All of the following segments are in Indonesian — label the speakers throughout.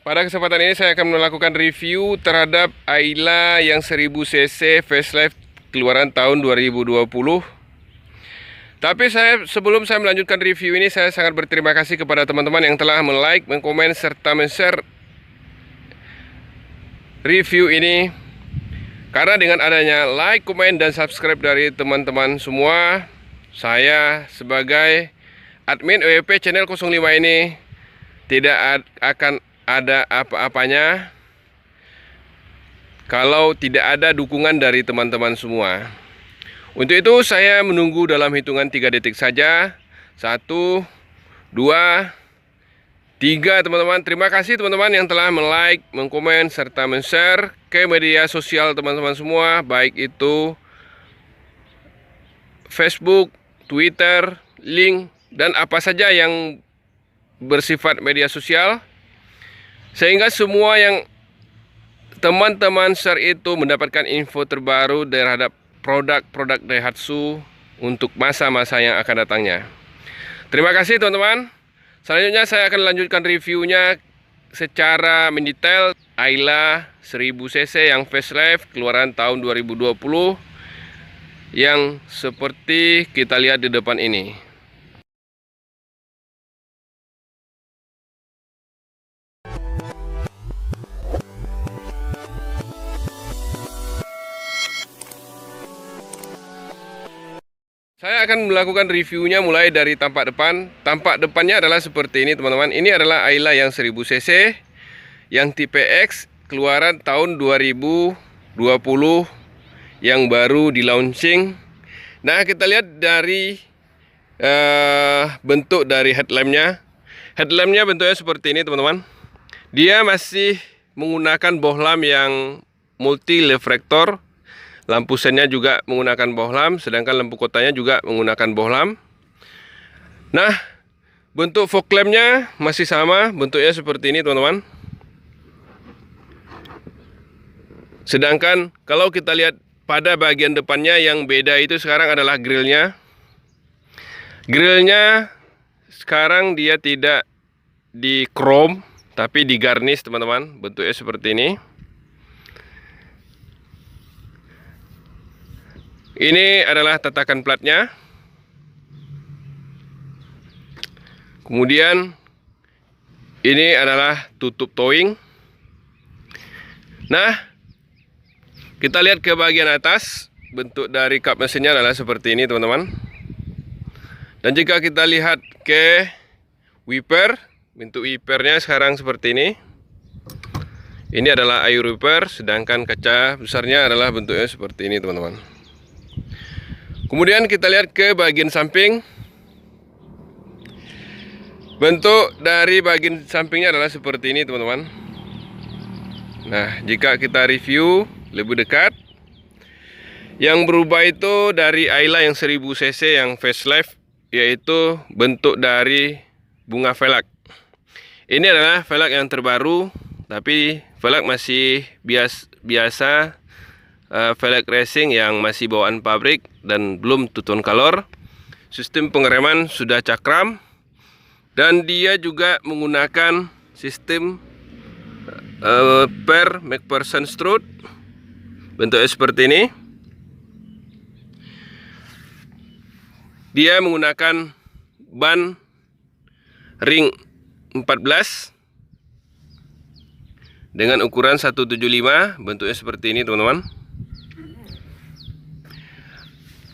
Speaker 1: Pada kesempatan ini saya akan melakukan review terhadap Ayla yang 1000 cc facelift keluaran tahun 2020. Tapi sebelum saya melanjutkan review ini, saya sangat berterima kasih kepada teman-teman yang telah like, komen, serta share review ini. Karena dengan adanya like, komen, dan subscribe dari teman-teman semua, saya sebagai admin WP channel 05 ini tidak akan ada apa-apanya kalau tidak ada dukungan dari teman-teman semua. Untuk itu saya menunggu dalam hitungan 3 detik saja. 1, 2, 3 teman-teman. Terima kasih teman-teman yang telah like, mengkomen, serta share ke media sosial teman-teman semua, baik itu Facebook, Twitter, link, dan apa saja yang bersifat media sosial, sehingga semua yang teman-teman share itu mendapatkan info terbaru terhadap produk-produk Daihatsu untuk masa-masa yang akan datangnya. Terima kasih teman-teman. Selanjutnya saya akan lanjutkan reviewnya secara mendetail Ayla 1000 cc yang facelift keluaran tahun 2020 yang seperti kita lihat di depan ini. Saya akan melakukan reviewnya mulai dari tampak depan. Tampak depannya adalah seperti ini teman-teman. Ini adalah Ayla yang 1000 cc yang tipe X keluaran tahun 2020 yang baru di launching. Nah, kita lihat dari bentuk dari headlampnya. Headlampnya bentuknya seperti ini teman-teman. Dia masih menggunakan bohlam yang multi reflektor. Lampu sennya juga menggunakan bohlam, sedangkan lampu kotanya juga menggunakan bohlam. Nah, bentuk fog lampnya masih sama, bentuknya seperti ini teman-teman. Sedangkan kalau kita lihat pada bagian depannya, yang beda itu sekarang adalah grillnya. Grillnya sekarang dia tidak di chrome, tapi di garnish teman-teman. Bentuknya seperti ini. Ini adalah tatakan platnya. Kemudian ini adalah tutup towing. Nah, kita lihat ke bagian atas. Bentuk dari kap mesinnya adalah seperti ini teman-teman. Dan jika kita lihat ke wiper, bentuk wipernya sekarang seperti ini. Ini adalah air wiper, sedangkan kaca besarnya adalah bentuknya seperti ini teman-teman. Kemudian kita lihat ke bagian samping. Bentuk dari bagian sampingnya adalah seperti ini teman-teman. Nah, jika kita review lebih dekat, yang berubah itu dari Ayla yang 1000 cc yang facelift, yaitu bentuk dari bunga velg. Ini adalah velg yang terbaru, tapi velg masih biasa. Velg racing yang masih bawaan pabrik dan belum two tone color. Sistem pengereman sudah cakram, dan dia juga menggunakan sistem per McPherson strut. Bentuknya seperti ini. Dia menggunakan ban ring 14 dengan ukuran 175. Bentuknya seperti ini teman-teman.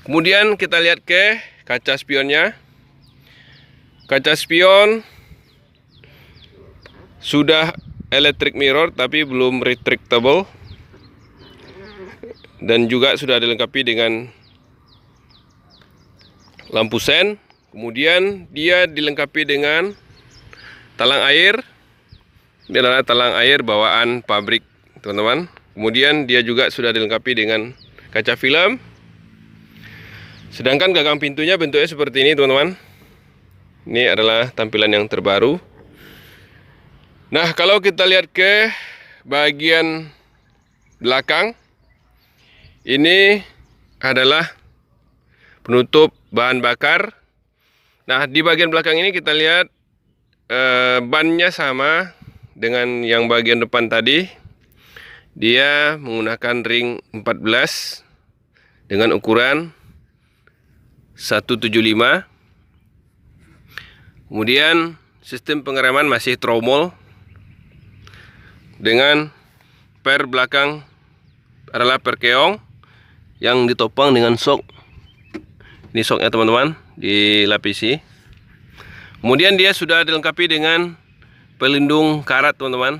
Speaker 1: Kemudian kita lihat ke kaca spionnya. Kaca spion sudah electric mirror tapi belum retractable, dan juga sudah dilengkapi dengan lampu sen. Kemudian dia dilengkapi dengan talang air. Ini adalah talang air bawaan pabrik teman-teman. Kemudian dia juga sudah dilengkapi dengan kaca film. Sedangkan gagang pintunya bentuknya seperti ini teman-teman. Ini adalah tampilan yang terbaru. Nah, kalau kita lihat ke bagian belakang, ini adalah penutup bahan bakar. Nah, di bagian belakang ini kita lihat bannya sama dengan yang bagian depan tadi, dia menggunakan ring 14 dengan ukuran 175. Kemudian sistem pengereman masih tromol dengan per belakang adalah per keong yang ditopang dengan sok. Ini soknya teman-teman, dilapisi. Kemudian dia sudah dilengkapi dengan pelindung karat teman-teman.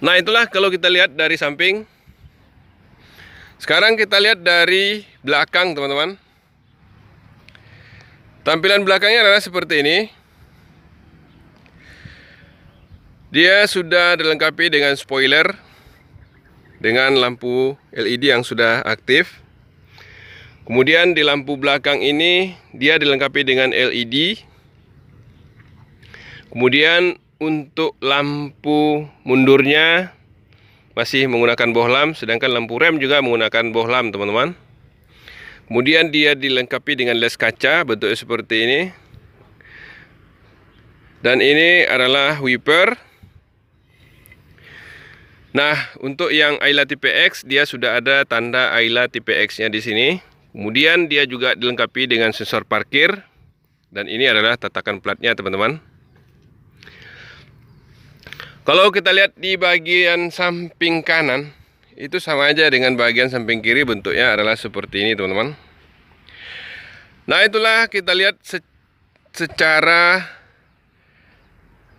Speaker 1: Nah, itulah kalau kita lihat dari samping. Sekarang kita lihat dari belakang teman-teman. Tampilan belakangnya adalah seperti ini. Dia sudah dilengkapi dengan spoiler, dengan lampu LED yang sudah aktif. Kemudian di lampu belakang ini dia dilengkapi dengan LED. Kemudian untuk lampu mundurnya masih menggunakan bohlam, sedangkan lampu rem juga menggunakan bohlam teman-teman. Kemudian dia dilengkapi dengan les kaca bentuknya seperti ini. Dan ini adalah wiper. Nah, untuk yang Ayla tipe X dia sudah ada tanda Ayla tipe X-nya di sini. Kemudian dia juga dilengkapi dengan sensor parkir. Dan ini adalah tatakan platnya teman-teman. Kalau kita lihat di bagian samping kanan, itu sama aja dengan bagian samping kiri, bentuknya adalah seperti ini teman-teman. Nah, itulah kita lihat secara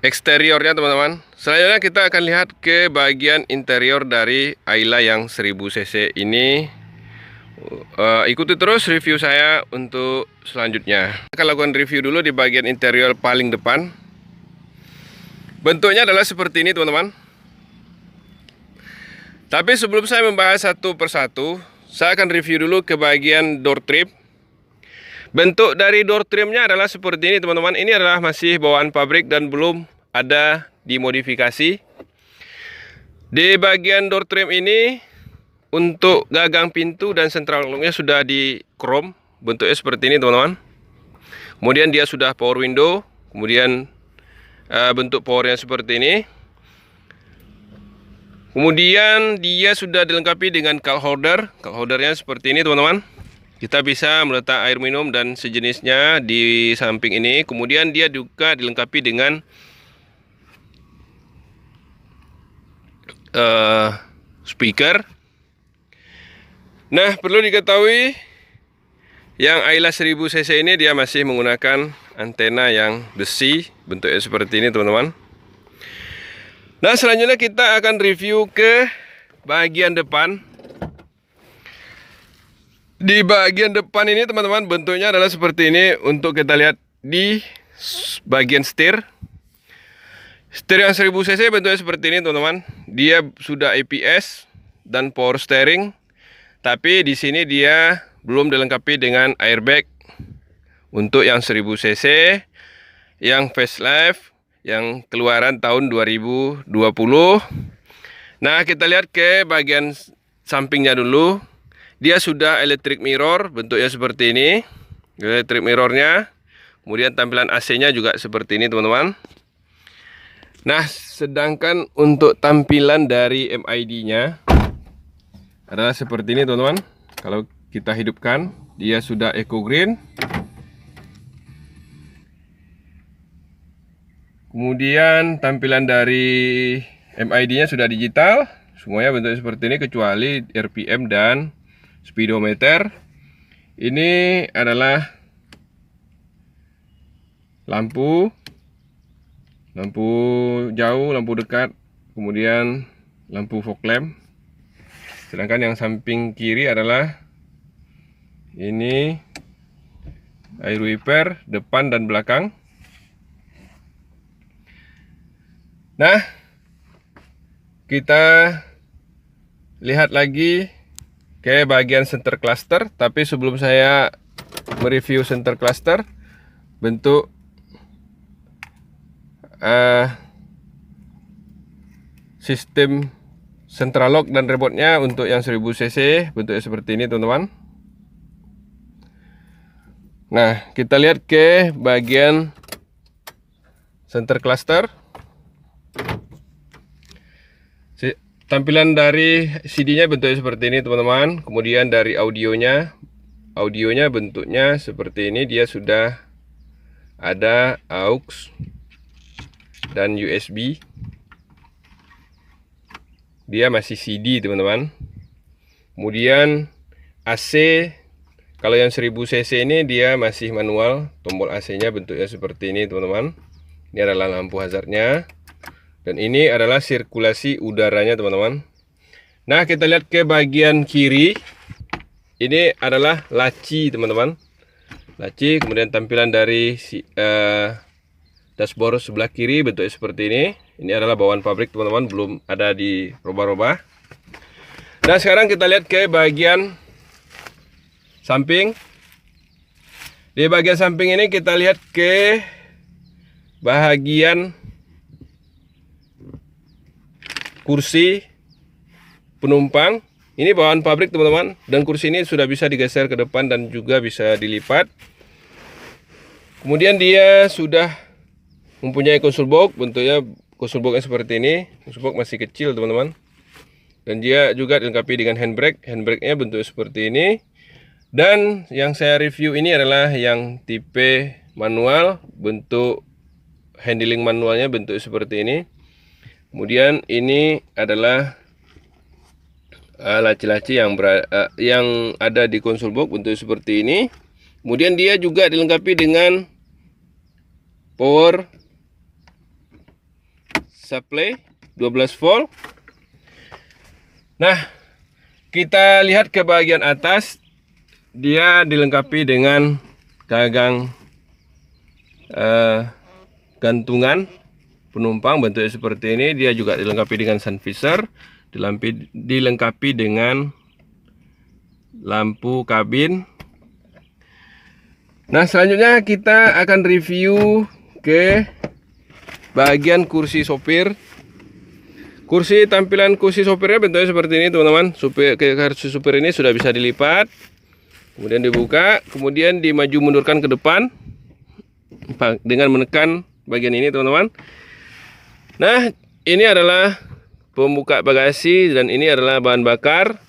Speaker 1: eksteriornya teman-teman. Selanjutnya kita akan lihat ke bagian interior dari Ayla yang 1000 cc ini. Ikuti terus review saya untuk selanjutnya. Kita akan lakukan review dulu di bagian interior paling depan. Bentuknya adalah seperti ini teman-teman. Tapi sebelum saya membahas satu persatu, saya akan review dulu ke bagian door trim. Bentuk dari door trimnya adalah seperti ini teman-teman. Ini adalah masih bawaan pabrik dan belum ada dimodifikasi. Di bagian door trim ini, untuk gagang pintu dan sentral locknya sudah di chrome. Bentuknya seperti ini teman-teman. Kemudian dia sudah power window. Kemudian bentuk powernya seperti ini. Kemudian dia sudah dilengkapi dengan cup holder. Cup holdernya seperti ini teman-teman. Kita bisa meletak air minum dan sejenisnya di samping ini. Kemudian dia juga dilengkapi dengan speaker. Nah, perlu diketahui yang Ayla 1000 cc ini dia masih menggunakan antena yang besi, bentuknya seperti ini teman-teman. Nah, selanjutnya kita akan review ke bagian depan. Di bagian depan ini teman-teman, bentuknya adalah seperti ini. Untuk kita lihat di bagian setir. Setir yang 1000 cc bentuknya seperti ini teman-teman. Dia sudah ABS dan power steering. Tapi di sini dia belum dilengkapi dengan airbag. Untuk yang 1000 cc, yang facelift, yang keluaran tahun 2020. Nah, kita lihat ke bagian sampingnya dulu. Dia sudah electric mirror, bentuknya seperti ini. Electric mirrornya. Kemudian tampilan AC-nya juga seperti ini teman-teman. Nah, sedangkan untuk tampilan dari MID-nya adalah seperti ini teman-teman. Kalau kita hidupkan, dia sudah eco green. Kemudian tampilan dari MID-nya sudah digital. Semuanya bentuknya seperti ini kecuali RPM dan speedometer. Ini adalah lampu jauh, lampu dekat, kemudian lampu fog lamp. Sedangkan yang samping kiri adalah ini air wiper depan dan belakang. Nah, kita lihat lagi ke bagian center cluster. Tapi sebelum saya mereview center cluster, bentuk sistem central lock dan remote-nya untuk yang 1000 cc bentuknya seperti ini teman-teman. Nah, kita lihat ke bagian center cluster. tampilan dari CD-nya bentuknya seperti ini teman-teman. Kemudian dari audionya bentuknya seperti ini. Dia sudah ada aux dan USB. Dia masih CD teman-teman. Kemudian AC, kalau yang 1000 cc ini dia masih manual. Tombol AC-nya bentuknya seperti ini teman-teman. Ini adalah lampu hazardnya. Dan ini adalah sirkulasi udaranya teman-teman. Nah, kita lihat ke bagian kiri. Ini adalah laci teman-teman. Laci, kemudian tampilan dari dashboard sebelah kiri bentuknya seperti ini. Ini adalah bawaan pabrik teman-teman, belum ada di rubah-rubah. Nah, sekarang kita lihat ke bagian samping. Di bagian samping ini kita lihat ke bagian kursi penumpang. Ini bawaan pabrik teman-teman, dan kursi ini sudah bisa digeser ke depan dan juga bisa dilipat. Kemudian dia sudah mempunyai console box, bentuknya console boxnya seperti ini. Console box masih kecil teman-teman. Dan dia juga dilengkapi dengan handbrake. Handbrake-nya bentuknya seperti ini. Dan yang saya review ini adalah yang tipe manual, bentuk handling manualnya bentuk seperti ini. Kemudian ini adalah laci-laci yang ada di console box bentuk seperti ini. Kemudian dia juga dilengkapi dengan power supply 12 volt. Nah, kita lihat ke bagian atas. Dia dilengkapi dengan gagang gantungan penumpang bentuknya seperti ini. Dia juga dilengkapi dengan sun visor, dilengkapi dengan lampu kabin. Nah, selanjutnya kita akan review ke bagian kursi sopir. Tampilan kursi sopirnya bentuknya seperti ini teman-teman. Kursi sopir ini sudah bisa dilipat, kemudian dibuka, kemudian dimaju mundurkan ke depan dengan menekan bagian ini teman-teman. Nah, ini adalah pembuka bagasi dan ini adalah bahan bakar.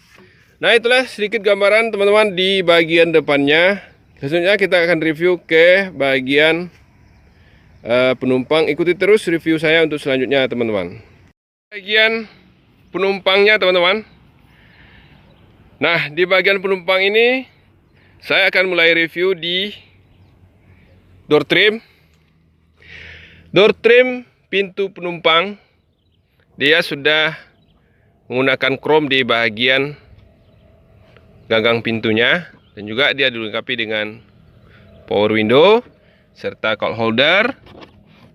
Speaker 1: Nah, itulah sedikit gambaran teman-teman di bagian depannya. Selanjutnya kita akan review ke bagian penumpang. Ikuti terus review saya untuk selanjutnya teman-teman. Bagian penumpangnya teman-teman. Nah, di bagian penumpang ini saya akan mulai review di door trim. Door trim pintu penumpang, dia sudah menggunakan chrome di bagian gagang pintunya, dan juga dia dilengkapi dengan power window serta cup holder,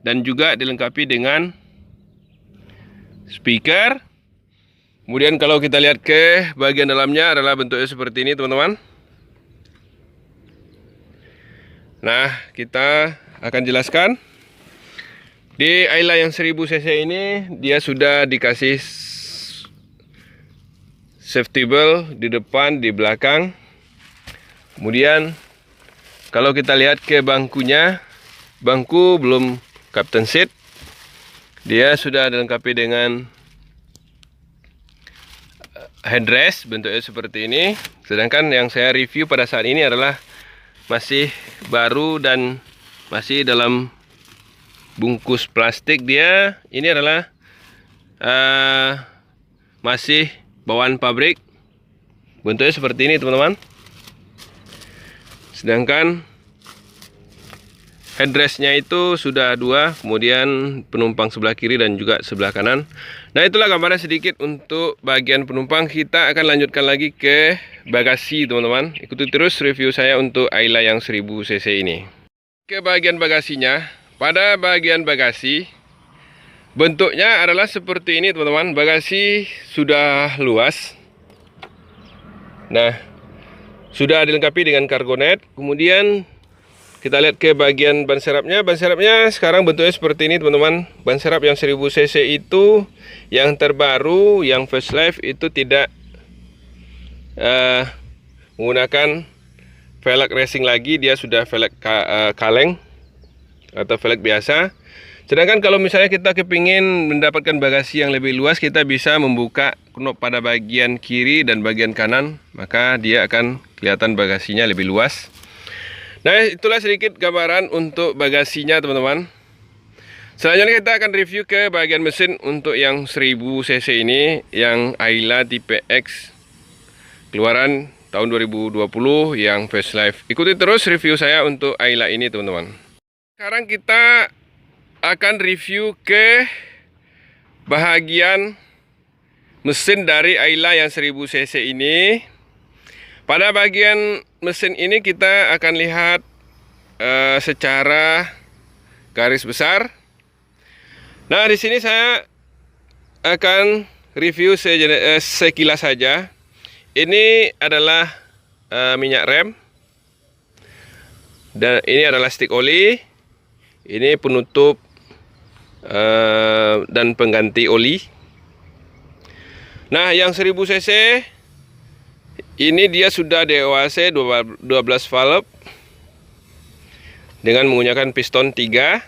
Speaker 1: dan juga dilengkapi dengan speaker. Kemudian kalau kita lihat ke bagian dalamnya adalah bentuknya seperti ini teman-teman. Nah, kita akan jelaskan. Di Ayla yang 1000 cc ini dia sudah dikasih safety belt di depan, di belakang. Kemudian kalau kita lihat ke bangkunya, bangku belum captain seat. Dia sudah dilengkapi dengan headrest bentuknya seperti ini. Sedangkan yang saya review pada saat ini adalah masih baru dan masih dalam bungkus plastik. Dia ini adalah masih bawaan pabrik, bentuknya seperti ini teman-teman. Sedangkan headrestnya itu sudah dua, kemudian penumpang sebelah kiri dan juga sebelah kanan. Nah, itulah gambaran sedikit untuk bagian penumpang. Kita akan lanjutkan lagi ke bagasi teman-teman. Ikuti terus review saya untuk Ayla yang 1000 cc ini. Ke bagian bagasinya. Pada bagian bagasi, bentuknya adalah seperti ini teman-teman. Bagasi sudah luas. Nah, sudah dilengkapi dengan cargo net. Kemudian kita lihat ke bagian ban serapnya. Ban serapnya sekarang bentuknya seperti ini teman-teman. Ban serap yang 1000 cc itu yang terbaru, yang first life itu tidak menggunakan velg racing lagi. Dia sudah velg kaleng atau velg biasa. Sedangkan kalau misalnya kita kepingin mendapatkan bagasi yang lebih luas, kita bisa membuka knop pada bagian kiri dan bagian kanan, maka dia akan kelihatan bagasinya lebih luas. Nah, itulah sedikit gambaran untuk bagasinya, teman-teman. Selanjutnya kita akan review ke bagian mesin untuk yang 1000 cc ini, yang Ayla tipe X keluaran tahun 2020 yang facelift. Ikuti terus review saya untuk Ayla ini, teman-teman. Sekarang kita akan review ke bahagian mesin dari Ayla yang 1000 cc ini. Pada bagian mesin ini kita akan lihat secara garis besar. Nah, di sini saya akan review sekilas saja. Ini adalah minyak rem, dan ini adalah stick oli. Ini penutup dan pengganti oli. Nah, yang 1000 cc ini dia sudah DOHC 12 valve dengan menggunakan piston 3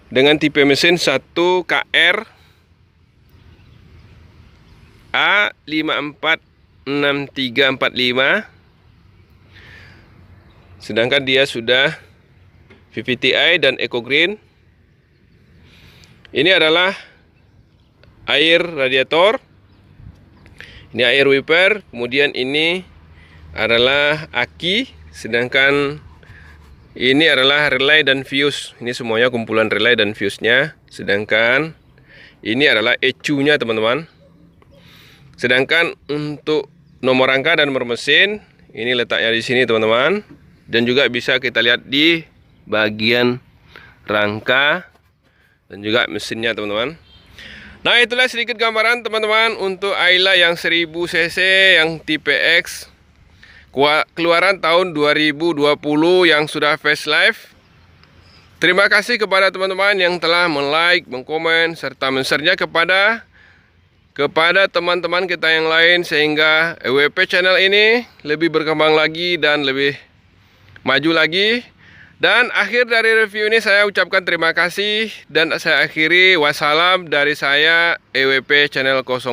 Speaker 1: dengan tipe mesin 1 KR A546345, sedangkan dia sudah VVTi dan Eco Green. Ini adalah air radiator, ini air wiper, kemudian ini adalah aki, sedangkan ini adalah relay dan fuse. Ini semuanya kumpulan relay dan fuse-nya, sedangkan ini adalah ECU-nya, teman-teman. Sedangkan untuk nomor rangka dan nomor mesin ini letaknya di sini, teman-teman, dan juga bisa kita lihat di bagian rangka dan juga mesinnya, teman-teman. Nah, itulah sedikit gambaran, teman-teman, untuk Ayla yang 1000 cc yang tipe X keluaran tahun 2020 yang sudah facelift. Terima kasih kepada teman-teman yang telah like, mengkomen, serta men-share-nya kepada teman-teman kita yang lain, sehingga EWP channel ini lebih berkembang lagi dan lebih maju lagi. Dan akhir dari review ini saya ucapkan terima kasih dan saya akhiri. Wassalam dari saya, EWP channel 05.